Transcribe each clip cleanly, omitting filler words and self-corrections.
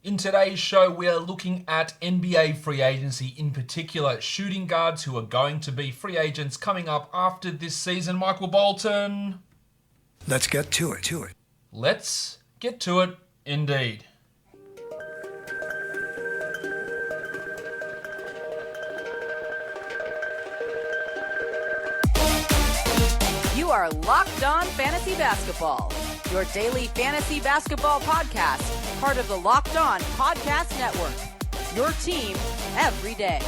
In today's show, we are looking at NBA free agency, in particular shooting guards who are going to be free agents coming up after this season. Michael Bolton. Let's get to it. Let's get to it, indeed. You are Locked On Fantasy Basketball, your daily fantasy basketball podcast, part of the Locked On Podcast Network, your team every day.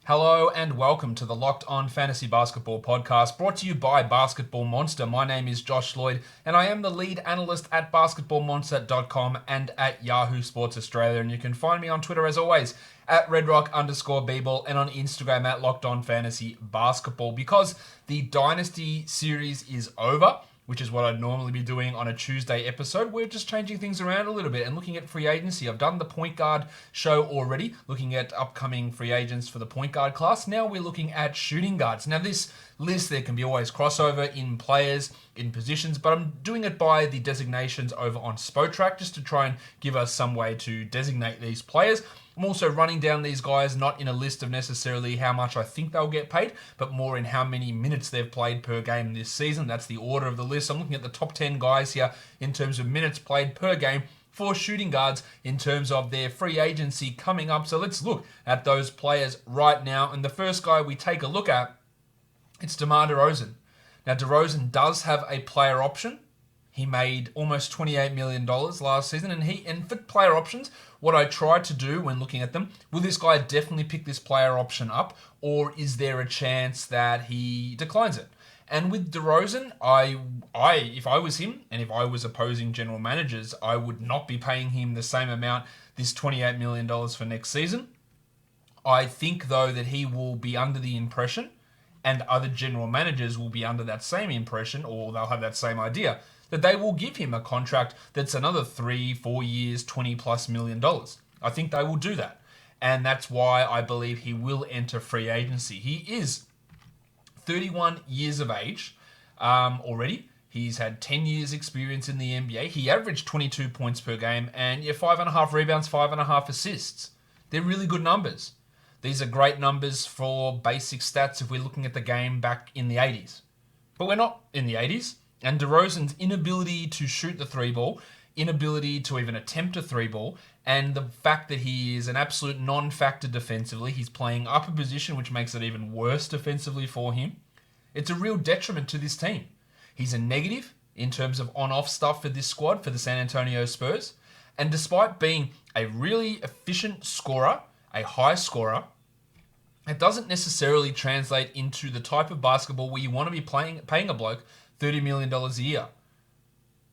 Hello and welcome to the Locked On Fantasy Basketball podcast, brought to you by Basketball Monster. My name is Josh Lloyd, and I am the lead analyst at basketballmonster.com and at Yahoo Sports Australia. And you can find me on Twitter, as always, at redrock_bball, and on Instagram at Locked On Fantasy Basketball. Because the Dynasty series is over, which is what I'd normally be doing on a Tuesday episode, we're just changing things around a little bit and looking at free agency. I've done the point guard show already, looking at upcoming free agents for the point guard class. Now we're looking at shooting guards. Now this list, there can be always crossover in players, in positions, but I'm doing it by the designations over on Spotrac, just to try and give us some way to designate these players. I'm also running down these guys not in a list of necessarily how much I think they'll get paid, but more in how many minutes they've played per game this season. That's the order of the list. I'm looking at the top 10 guys here in terms of minutes played per game for shooting guards in terms of their free agency coming up. So let's look at those players right now. And the first guy we take a look at, it's DeMar DeRozan. Now, DeRozan does have a player option. He made almost $28 million last season, and for player options, what I tried to do when looking at them, will this guy definitely pick this player option up, or is there a chance that he declines it? And with DeRozan, if I was him, and if I was opposing general managers, I would not be paying him the same amount, this $28 million for next season. I think, though, that he will be under the impression, and other general managers will be under that same impression, or they'll have that same idea, that they will give him a contract that's another 3-4 years, $20+ million. I think they will do that. And that's why I believe he will enter free agency. He is 31 years of age already. He's had 10 years experience in the NBA. He averaged 22 points per game and 5.5 rebounds, 5.5 assists. They're really good numbers. These are great numbers for basic stats if we're looking at the game back in the 80s. But we're not in the 80s. And DeRozan's inability to shoot the three ball, inability to even attempt a three ball, and the fact that he is an absolute non-factor defensively, he's playing up a position which makes it even worse defensively for him. It's a real detriment to this team. He's a negative in terms of on-off stuff for this squad, for the San Antonio Spurs. And despite being a really efficient scorer, a high scorer, it doesn't necessarily translate into the type of basketball where you want to be paying a bloke $30 million a year.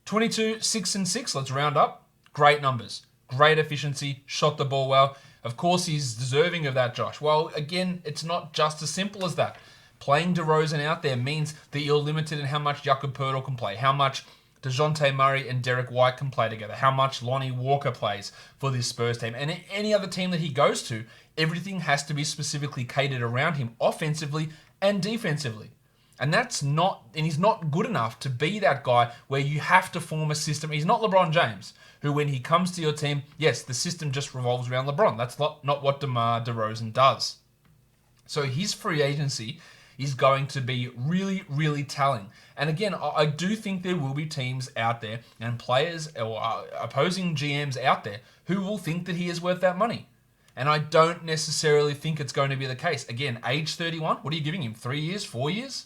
22, 6 and 6, let's round up. Great numbers. Great efficiency. Shot the ball well. Of course, he's deserving of that, Josh. Well, again, it's not just as simple as that. Playing DeRozan out there means that you're limited in how much Jakob Poeltl can play, how much DeJounte Murray and Derek White can play together, how much Lonnie Walker plays for this Spurs team. And any other team that he goes to, everything has to be specifically catered around him offensively and defensively. And he's not good enough to be that guy where you have to form a system. He's not LeBron James, who when he comes to your team, yes, the system just revolves around LeBron. That's not what DeMar DeRozan does. So his free agency is going to be really, really telling. And again, I do think there will be teams out there and players or opposing GMs out there who will think that he is worth that money. And I don't necessarily think it's going to be the case. Again, age 31, what are you giving him? 3 years, 4 years?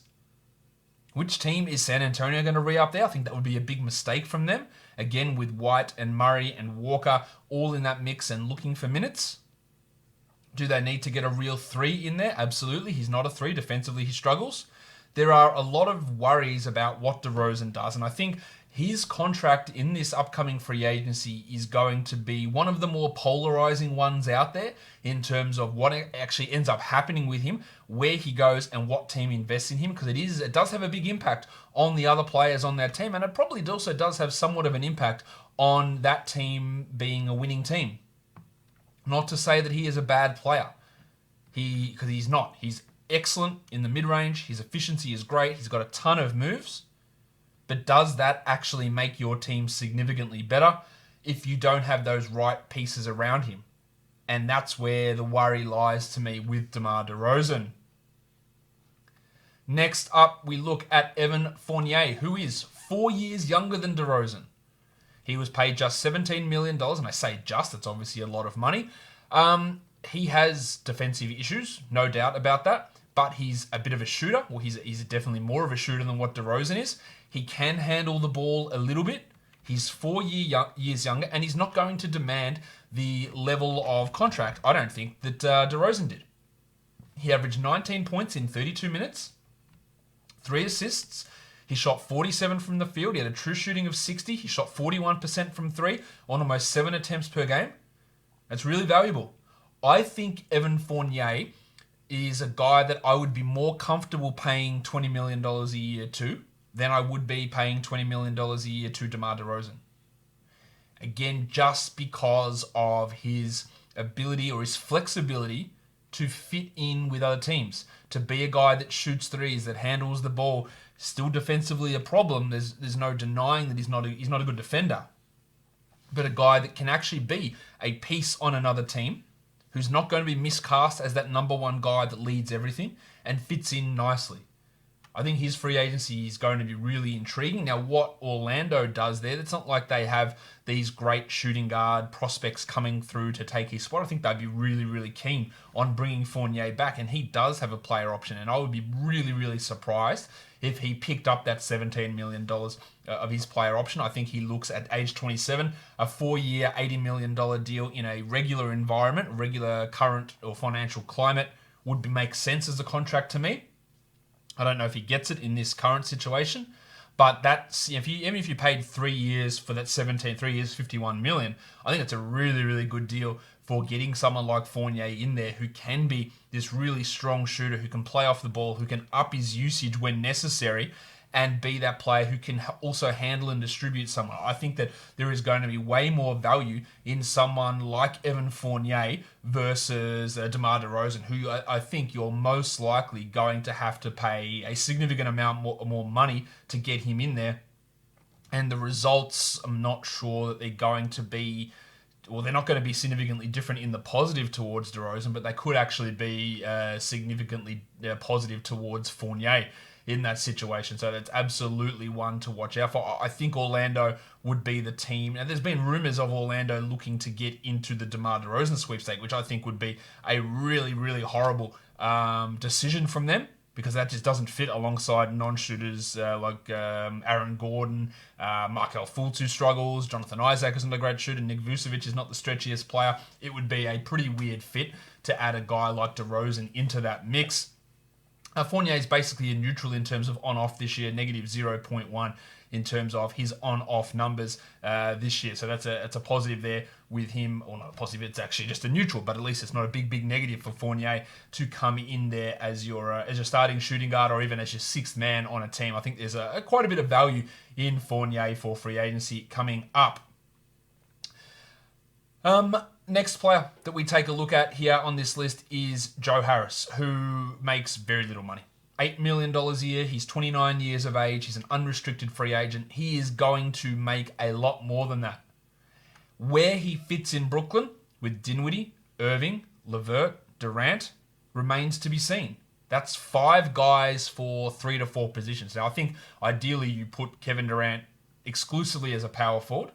Which team is San Antonio going to re-up there? I think that would be a big mistake from them. Again, with White and Murray and Walker all in that mix and looking for minutes. Do they need to get a real 3 in there? Absolutely. He's not a 3. Defensively, he struggles. There are a lot of worries about what DeRozan does, and I think his contract in this upcoming free agency is going to be one of the more polarizing ones out there in terms of what actually ends up happening with him, where he goes and what team invests in him, because it does have a big impact on the other players on that team, and it probably also does have somewhat of an impact on that team being a winning team. Not to say that he is a bad player, because he's not. He's excellent in the mid-range, his efficiency is great, he's got a ton of moves. But does that actually make your team significantly better if you don't have those right pieces around him? And that's where the worry lies to me with DeMar DeRozan. Next up, we look at Evan Fournier, who is 4 years younger than DeRozan. He was paid just $17 million, and I say just, it's obviously a lot of money. He has defensive issues, no doubt about that, but he's a bit of a shooter. Well, he's definitely more of a shooter than what DeRozan is. He can handle the ball a little bit. He's 4 years younger, and he's not going to demand the level of contract, I don't think, that DeRozan did. He averaged 19 points in 32 minutes, 3 assists. He shot 47 from the field. He had a true shooting of 60. He shot 41% from 3 on almost 7 attempts per game. That's really valuable. I think Evan Fournier is a guy that I would be more comfortable paying $20 million a year to than I would be paying $20 million a year to DeMar DeRozan. Again, just because of his ability or his flexibility to fit in with other teams, to be a guy that shoots threes, that handles the ball. Still defensively a problem. There's no denying that he's not a good defender, but a guy that can actually be a piece on another team, who's not going to be miscast as that number one guy that leads everything and fits in nicely. I think his free agency is going to be really intriguing. Now, what Orlando does there, it's not like they have these great shooting guard prospects coming through to take his spot. I think they'd be really, really keen on bringing Fournier back, and he does have a player option, and I would be really, really surprised if he picked up that $17 million of his player option. I think he looks at age 27, a 4-year, $80 million deal in a regular environment, regular current or financial climate would make sense as a contract to me. I don't know if he gets it in this current situation, but that's if you paid 3 years for that 3 years, $51 million, I think it's a really, really good deal for getting someone like Fournier in there who can be this really strong shooter, who can play off the ball, who can up his usage when necessary, and be that player who can also handle and distribute someone. I think that there is going to be way more value in someone like Evan Fournier versus DeMar DeRozan, who I think you're most likely going to have to pay a significant amount more money to get him in there. And the results, I'm not sure that they're going to be... Well, they're not going to be significantly different in the positive towards DeRozan, but they could actually be significantly positive towards Fournier in that situation. So that's absolutely one to watch out for. I think Orlando would be the team. And there's been rumors of Orlando looking to get into the DeMar DeRozan sweepstake, which I think would be a really, really horrible decision from them, because that just doesn't fit alongside non-shooters like Aaron Gordon, Markelle Fultz, who struggles, Jonathan Isaac isn't a great shooter, Nick Vucevic is not the stretchiest player. It would be a pretty weird fit to add a guy like DeRozan into that mix. Fournier is basically a neutral in terms of on-off this year, negative 0.1 in terms of his on-off numbers this year. So that's a positive there with him, or not a positive, it's actually just a neutral, but at least it's not a big negative for Fournier to come in there as your starting shooting guard, or even as your sixth man on a team. I think there's quite a bit of value in Fournier for free agency coming up. Next player that we take a look at here on this list is Joe Harris, who makes very little money. $8 million a year. He's 29 years of age. He's an unrestricted free agent. He is going to make a lot more than that. Where he fits in Brooklyn with Dinwiddie, Irving, LeVert, Durant remains to be seen. That's 5 guys for 3 to 4 positions. Now, I think ideally you put Kevin Durant exclusively as a power forward,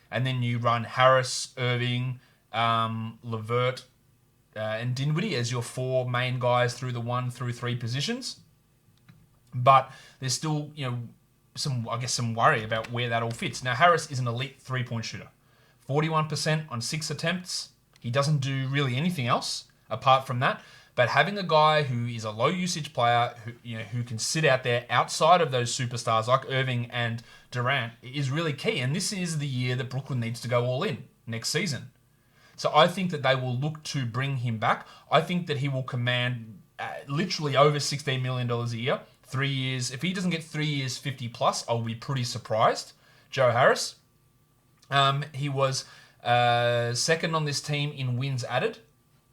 and then you run Harris, Irving, LeVert, and Dinwiddie as your 4 main guys through the 1 through 3 positions. But there's still, some worry about where that all fits. Now, Harris is an elite 3-point shooter. 41% on 6 attempts. He doesn't do really anything else apart from that. But having a guy who is a low usage player, who can sit out there outside of those superstars like Irving and Durant is really key. And this is the year that Brooklyn needs to go all in next season. So I think that they will look to bring him back. I think that he will command literally over $16 million a year. 3 years. If he doesn't get 3 years, 50 plus, I'll be pretty surprised. Joe Harris. He was second on this team in wins added,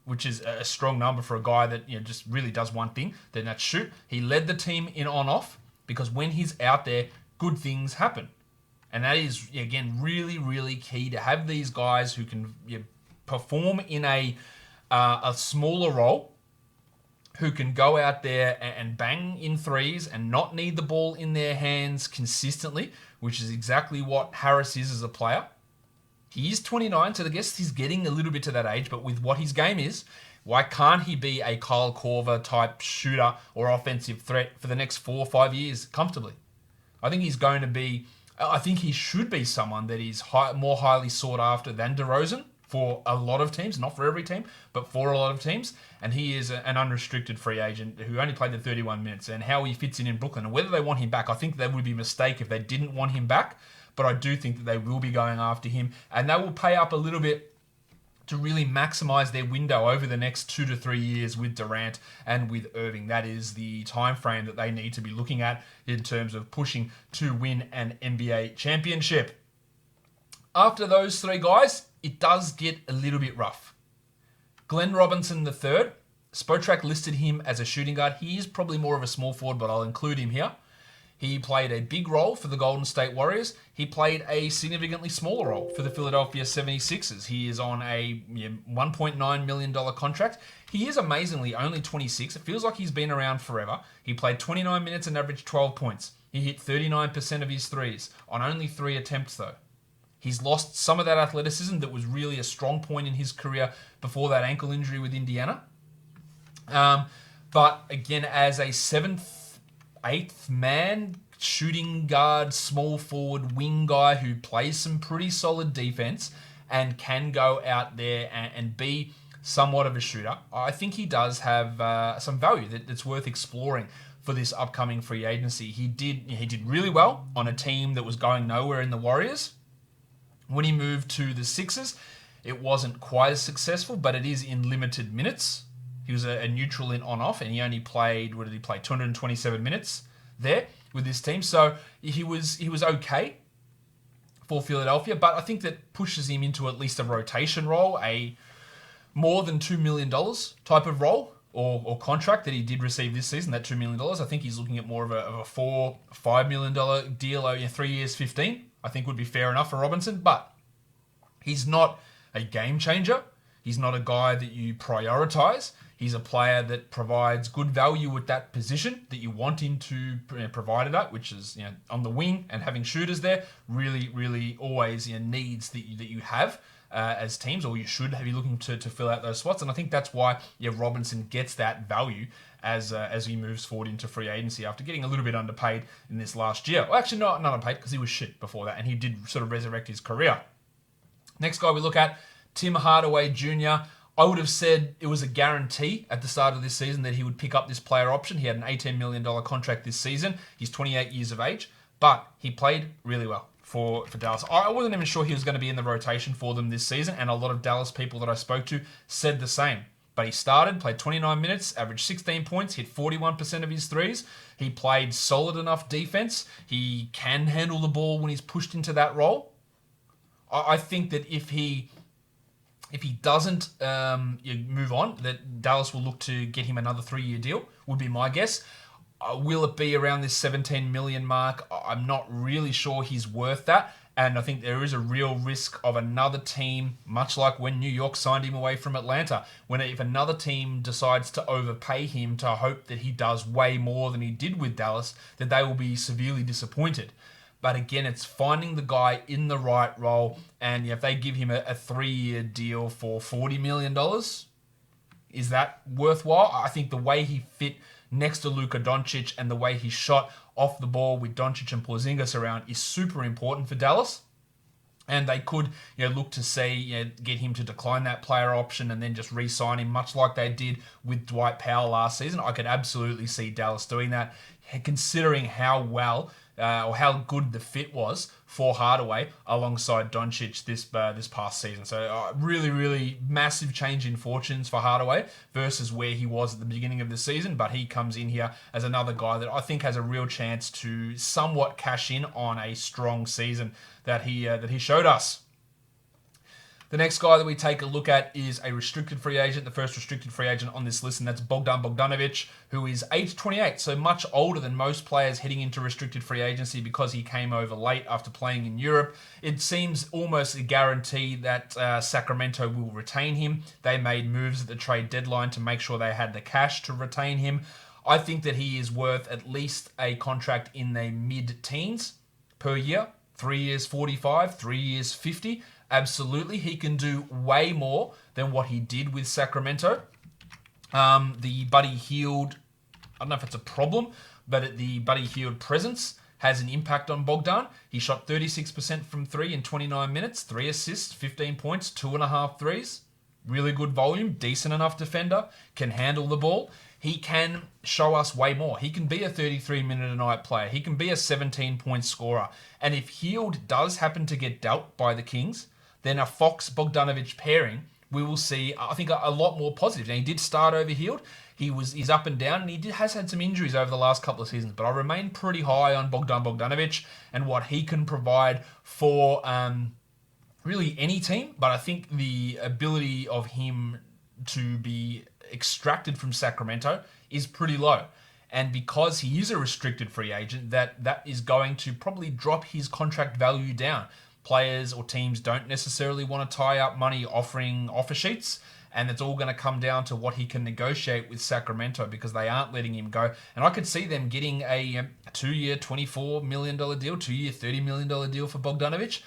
which is a strong number for a guy that just really does one thing, then that's shoot. He led the team in on-off, because when he's out there, good things happen. And that is, again, really, really key to have these guys who can perform in a smaller role, who can go out there and bang in threes and not need the ball in their hands consistently, which is exactly what Harris is as a player. He is 29, so I guess he's getting a little bit to that age, but with what his game is, why can't he be a Kyle Korver type shooter or offensive threat for the next 4 or 5 years comfortably? I think he should be someone that is more highly sought after than DeRozan for a lot of teams, not for every team, but for a lot of teams. And he is an unrestricted free agent who only played the 31 minutes, and how he fits in Brooklyn and whether they want him back. I think that would be a mistake if they didn't want him back, but I do think that they will be going after him, and they will pay up a little bit to really maximize their window over the next 2 to 3 years with Durant and with Irving. That is the time frame that they need to be looking at in terms of pushing to win an NBA championship. After those three guys, it does get a little bit rough. Glenn Robinson III, Spotrac listed him as a shooting guard. He is probably more of a small forward, but I'll include him here. He played a big role for the Golden State Warriors. He played a significantly smaller role for the Philadelphia 76ers. He is on a $1.9 million contract. He is amazingly only 26. It feels like he's been around forever. He played 29 minutes and averaged 12 points. He hit 39% of his threes on only 3 attempts though. He's lost some of that athleticism that was really a strong point in his career before that ankle injury with Indiana. But again, as a 7th, 8th man, shooting guard, small forward, wing guy who plays some pretty solid defense and can go out there and be somewhat of a shooter, I think he does have some value that's worth exploring for this upcoming free agency. He did really well on a team that was going nowhere in the Warriors. When he moved to the Sixers, it wasn't quite as successful, but it is in limited minutes. He was a neutral in on-off, and he only played, 227 minutes there with this team. So he was okay for Philadelphia, but I think that pushes him into at least a rotation role, a more than $2 million type of role or contract that he did receive this season, that $2 million. I think he's looking at more of a $4-5 million deal over 3 years, 15. I think would be fair enough for Robinson, but he's not a game changer. He's not a guy that you prioritize. He's a player that provides good value at that position that you want him to provide it at, which is on the wing and having shooters there. Really, really always needs that you have as teams, or you should be looking to fill out those spots. And I think that's why Robinson gets that value as he moves forward into free agency after getting a little bit underpaid in this last year. Well, actually not underpaid because he was shit before that, and he did sort of resurrect his career. Next guy we look at, Tim Hardaway Jr. I would have said it was a guarantee at the start of this season that he would pick up this player option. He had an $18 million contract this season. He's 28 years of age, but he played really well for Dallas. I wasn't even sure he was going to be in the rotation for them this season, and a lot of Dallas people that I spoke to said the same. But he started, played 29 minutes, averaged 16 points, hit 41% of his threes. He played solid enough defense. He can handle the ball when he's pushed into that role. I think that if he doesn't move on, that Dallas will look to get him another 3-year deal, would be my guess. Will it be around this 17 million mark? I'm not really sure he's worth that. And I think there is a real risk of another team, much like when New York signed him away from Atlanta, if another team decides to overpay him to hope that he does way more than he did with Dallas, that they will be severely disappointed. But again, it's finding the guy in the right role. And if they give him a 3-year deal for $40 million, is that worthwhile? I think the way he fit next to Luka Doncic and the way he shot off the ball with Doncic and Porzingis around is super important for Dallas. And they could look to see, get him to decline that player option and then just re-sign him, much like they did with Dwight Powell last season. I could absolutely see Dallas doing that, considering how well or how good the fit was for Hardaway alongside Doncic this past season. So really, really massive change in fortunes for Hardaway versus where he was at the beginning of the season. But he comes in here as another guy that I think has a real chance to somewhat cash in on a strong season that he showed us. The next guy that we take a look at is a restricted free agent, the first restricted free agent on this list, and that's Bogdan Bogdanovic, who is age 28, so much older than most players heading into restricted free agency because he came over late after playing in Europe. It seems almost a guarantee that Sacramento will retain him. They made moves at the trade deadline to make sure they had the cash to retain him. I think that he is worth at least a contract in the mid-teens per year. 3 years 45, 3 years 50. Absolutely, he can do way more than what he did with Sacramento. The Buddy Hield, I don't know if it's a problem, but the Buddy Hield presence has an impact on Bogdan. He shot 36% from three in 29 minutes, 3 assists, 15 points, 2.5 threes. Really good volume, decent enough defender, can handle the ball. He can show us way more. He can be a 33-minute-a-night player. He can be a 17-point scorer. And if Hield does happen to get dealt by the Kings, then a Fox-Bogdanovic pairing, we will see, I think, a lot more positive. Now, he did start over Hield. He's up and down, and has had some injuries over the last couple of seasons. But I remain pretty high on Bogdan Bogdanovic and what he can provide for really any team. But I think the ability of him to be extracted from Sacramento is pretty low. And because he is a restricted free agent, that is going to probably drop his contract value down. Players or teams don't necessarily want to tie up money offering offer sheets, and it's all going to come down to what he can negotiate with Sacramento because they aren't letting him go. And I could see them getting a 2-year, $24 million deal, 2-year, $30 million deal for Bogdanovic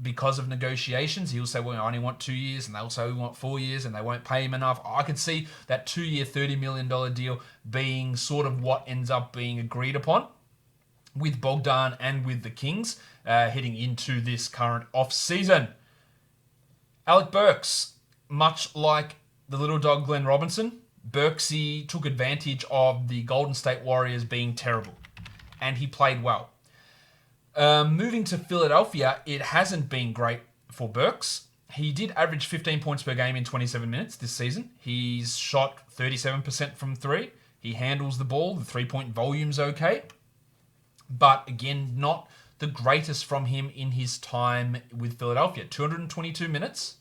because of negotiations. He'll say, well, I only want 2 years, and they'll say we want 4 years, and they won't pay him enough. I could see that 2-year, $30 million deal being sort of what ends up being agreed upon with Bogdan and with the Kings heading into this current off-season. Alec Burks, much like the little dog Glenn Robinson, Burksy took advantage of the Golden State Warriors being terrible, and he played well. Moving to Philadelphia, it hasn't been great for Burks. He did average 15 points per game in 27 minutes this season. He's shot 37% from three. He handles the ball. The three-point volume's okay. But again, not the greatest from him in his time with Philadelphia. 222 minutes,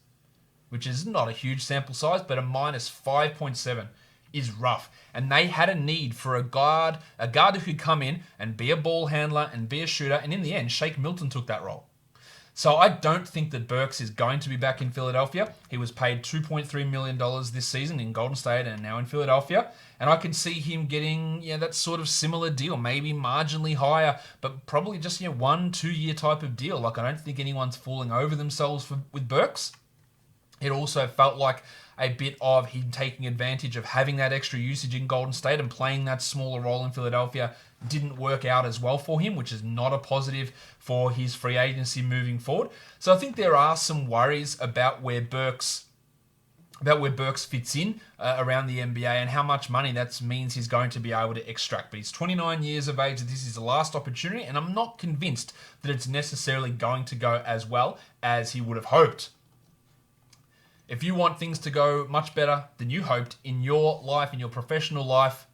which is not a huge sample size, but a minus 5.7 is rough. And they had a need for a guard who could come in and be a ball handler and be a shooter. And in the end, Shake Milton took that role. So I don't think that Burks is going to be back in Philadelphia. He was paid $2.3 million this season in Golden State and now in Philadelphia. And I can see him getting that sort of similar deal, maybe marginally higher, but probably just 1-2 year type of deal. Like, I don't think anyone's falling over themselves with Burks. It also felt like a bit of him taking advantage of having that extra usage in Golden State and playing that smaller role in Philadelphia didn't work out as well for him, which is not a positive for his free agency moving forward. So I think there are some worries about where Burks fits in around the NBA and how much money that means he's going to be able to extract. But he's 29 years of age. This is the last opportunity, and I'm not convinced that it's necessarily going to go as well as he would have hoped. If you want things to go much better than you hoped in your life, in your professional life,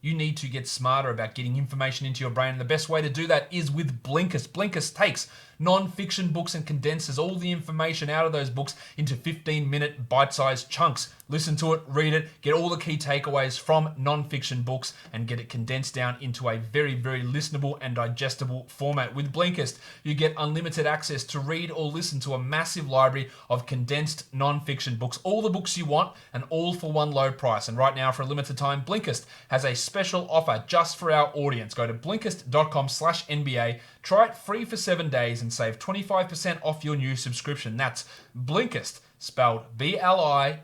you need to get smarter about getting information into your brain. And the best way to do that is with Blinkist. Blinkist takes non-fiction books and condenses all the information out of those books into 15-minute bite-sized chunks. Listen to it, read it, get all the key takeaways from non-fiction books and get it condensed down into a very, very listenable and digestible format. With Blinkist, you get unlimited access to read or listen to a massive library of condensed non-fiction books, all the books you want and all for one low price. And right now, for a limited time, Blinkist has a special offer just for our audience. Go to Blinkist.com/NBA, try it free for 7 days and save 25% off your new subscription. That's Blinkist, spelled Blinkist,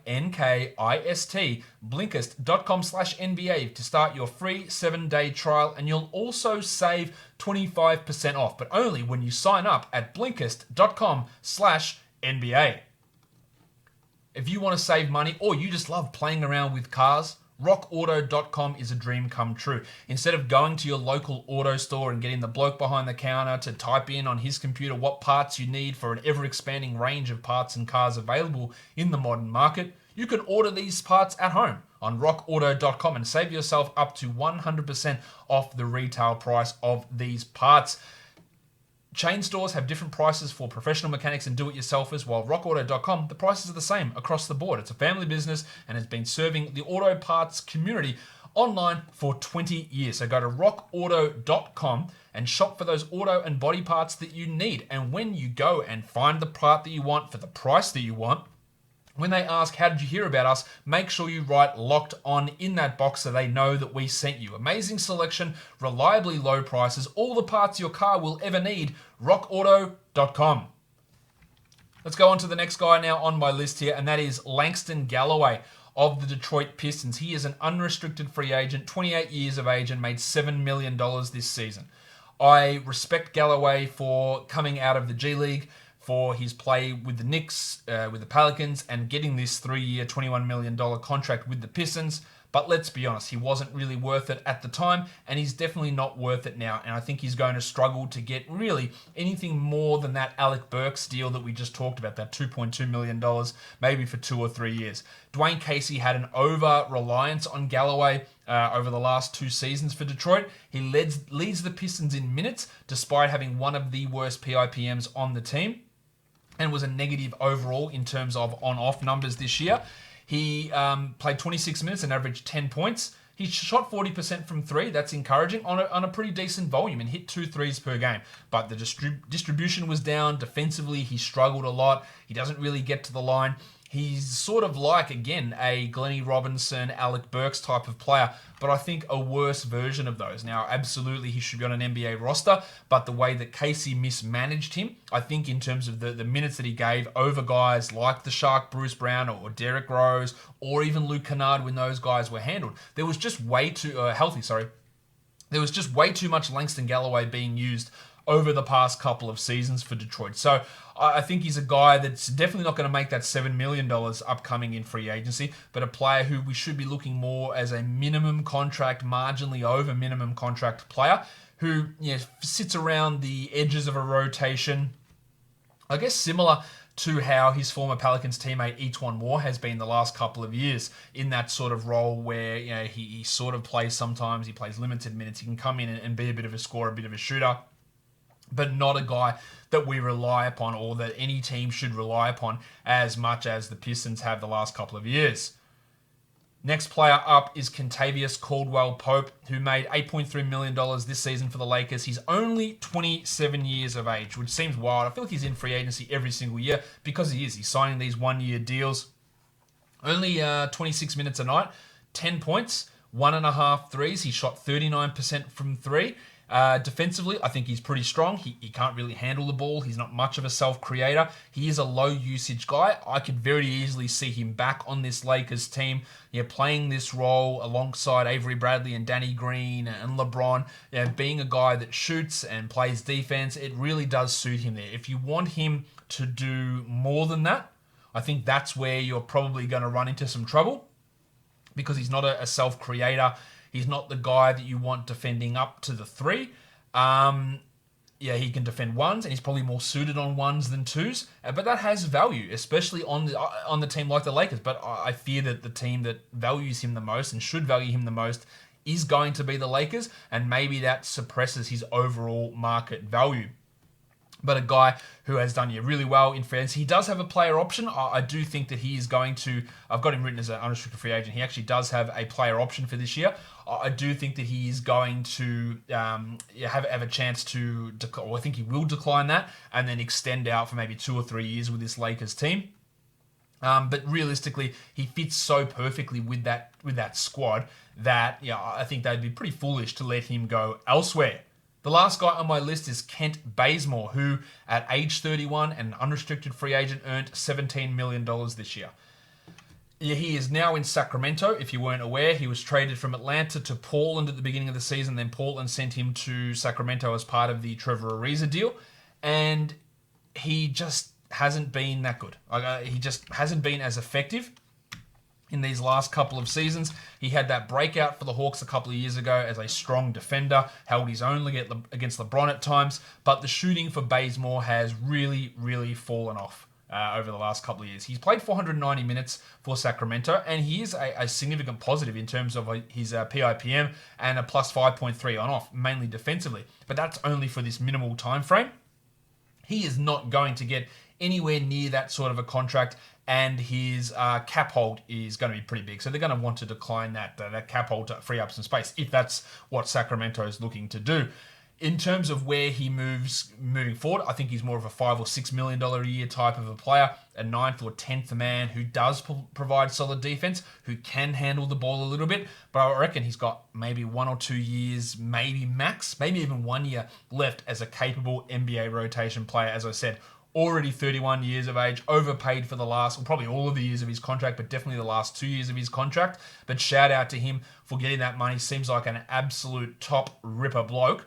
Blinkist.com/NBA to start your free 7-day trial, and you'll also save 25% off, but only when you sign up at Blinkist.com/NBA. If you want to save money or you just love playing around with cars, RockAuto.com is a dream come true. Instead of going to your local auto store and getting the bloke behind the counter to type in on his computer what parts you need for an ever-expanding range of parts and cars available in the modern market, you can order these parts at home on RockAuto.com and save yourself up to 100% off the retail price of these parts. chain stores have different prices for professional mechanics and do-it-yourselfers, while rockauto.com, the prices are the same across the board. It's a family business and has been serving the auto parts community online for 20 years. So go to rockauto.com and shop for those auto and body parts that you need. And when you go and find the part that you want for the price that you want, when they ask, how did you hear about us? Make sure you write locked on in that box so they know that we sent you. Amazing selection, reliably low prices, all the parts your car will ever need. rockauto.com. Let's go on to the next guy now on my list here, and that is Langston Galloway of the Detroit Pistons. He is an unrestricted free agent, 28 years of age, and made $7 million this season. I respect Galloway for coming out of the G League, for his play with the Knicks, with the Pelicans, and getting this 3-year, $21 million contract with the Pistons. But let's be honest, he wasn't really worth it at the time, and he's definitely not worth it now. And I think he's going to struggle to get really anything more than that Alec Burks deal that we just talked about, that $2.2 million, maybe for 2 or 3 years. Dwayne Casey had an over-reliance on Galloway over the last 2 seasons for Detroit. He leads the Pistons in minutes, despite having one of the worst PIPMs on the team, and was a negative overall in terms of on-off numbers this year. He played 26 minutes and averaged 10 points. He shot 40% from 3. That's encouraging on a pretty decent volume and hit 2 threes per game. But the distribution was down. Defensively, he struggled a lot. He doesn't really get to the line. He's sort of like, again, a Glennie Robinson, Alec Burks type of player, but I think a worse version of those. Now, absolutely, he should be on an NBA roster, but the way that Casey mismanaged him, I think in terms of the minutes that he gave over guys like the Shark Bruce Brown or Derrick Rose or even Luke Kennard when those guys were handled, there was just way too There was just way too much Langston Galloway being used over the past couple of seasons for Detroit. So I think he's a guy that's definitely not going to make that $7 million upcoming in free agency, but a player who we should be looking more as a minimum contract, marginally over minimum contract player who sits around the edges of a rotation, I guess similar to how his former Pelicans teammate Etuan Moore has been the last couple of years in that sort of role where he sort of plays sometimes, he plays limited minutes, he can come in and be a bit of a scorer, a bit of a shooter, but not a guy that we rely upon or that any team should rely upon as much as the Pistons have the last couple of years. Next player up is Kentavious Caldwell-Pope, who made $8.3 million this season for the Lakers. He's only 27 years of age, which seems wild. I feel like he's in free agency every single year because he is. He's signing these 1-year deals. Only 26 minutes a night, 10 points, 1.5 threes. He shot 39% from 3. Defensively, I think he's pretty strong. He can't really handle the ball. He's not much of a self-creator. He is a low-usage guy. I could very easily see him back on this Lakers team, playing this role alongside Avery Bradley and Danny Green and LeBron, being a guy that shoots and plays defense. It really does suit him there. If you want him to do more than that, I think that's where you're probably going to run into some trouble because he's not a self-creator. He's not the guy that you want defending up to the 3. He can defend 1s, and he's probably more suited on 1s than 2s. But that has value, especially on the team like the Lakers. But I fear that the team that values him the most and should value him the most is going to be the Lakers, and maybe that suppresses his overall market value. But a guy who has done really well in free agency. He does have a player option. I do think that he is going to... I've got him written as an unrestricted free agent. He actually does have a player option for this year. I do think that he is going to have a chance to... I think he will decline that and then extend out for maybe 2 or 3 years with this Lakers team. But realistically, he fits so perfectly with that squad that I think they'd be pretty foolish to let him go elsewhere. The last guy on my list is Kent Bazemore, who at age 31 and unrestricted free agent earned $17 million this year. He is now in Sacramento. If you weren't aware, he was traded from Atlanta to Portland at the beginning of the season. Then Portland sent him to Sacramento as part of the Trevor Ariza deal. And he just hasn't been that good. He just hasn't been as effective in these last couple of seasons. He had that breakout for the Hawks a couple of years ago as a strong defender, held his own against LeBron at times, but the shooting for Bazemore has really, really fallen off over the last couple of years. He's played 490 minutes for Sacramento, and he is a significant positive in terms of his PIPM and a plus 5.3 on off, mainly defensively. But that's only for this minimal time frame. He is not going to get anywhere near that sort of a contract, and his cap hold is going to be pretty big. So they're going to want to decline that cap hold to free up some space if that's what Sacramento is looking to do. In terms of where he moves moving forward, I think he's more of a $5 or $6 million a year type of a player, a 9th or 10th man who does provide solid defense, who can handle the ball a little bit. But I reckon he's got maybe 1 or 2 years, maybe max, maybe even 1 year left as a capable NBA rotation player. As I said, already 31 years of age, overpaid for the last, well, probably all of the years of his contract, but definitely the last 2 years of his contract. But shout out to him for getting that money. Seems like an absolute top ripper bloke.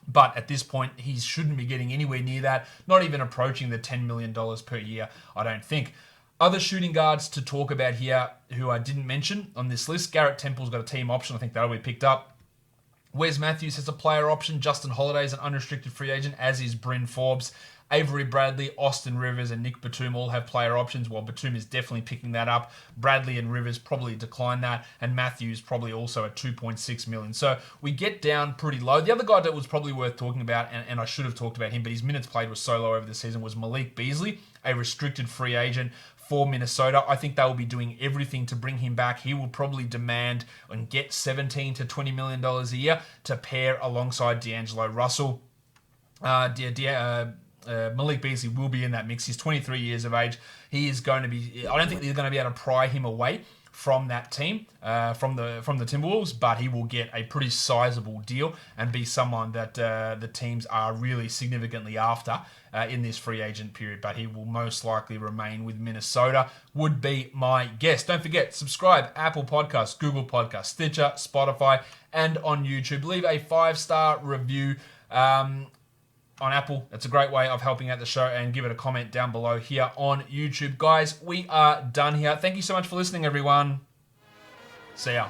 But at this point, he shouldn't be getting anywhere near that, not even approaching the $10 million per year, I don't think. Other shooting guards to talk about here who I didn't mention on this list. Garrett Temple's got a team option. I think that'll be picked up. Wes Matthews has a player option. Justin Holiday is an unrestricted free agent, as is Bryn Forbes. Avery Bradley, Austin Rivers, and Nick Batum all have player options. Well, Batum is definitely picking that up. Bradley and Rivers probably decline that, and Matthews probably also at $2.6 million. So we get down pretty low. The other guy that was probably worth talking about, and I should have talked about him, but his minutes played was so low over the season, was Malik Beasley, a restricted free agent for Minnesota. I think they will be doing everything to bring him back. He will probably demand and get $17 to $20 million a year to pair alongside D'Angelo Russell. Malik Beasley will be in that mix. He's 23 years of age. He is going to be, I don't think they're going to be able to pry him away from that team, from the Timberwolves, but he will get a pretty sizable deal and be someone that the teams are really significantly after in this free agent period. But he will most likely remain with Minnesota, would be my guess. Don't forget, subscribe, Apple Podcasts, Google Podcasts, Stitcher, Spotify, and on YouTube. Leave a 5-star review on Apple. That's a great way of helping out the show, and give it a comment down below here on YouTube. Guys, we are done here. Thank you so much for listening, everyone. See ya.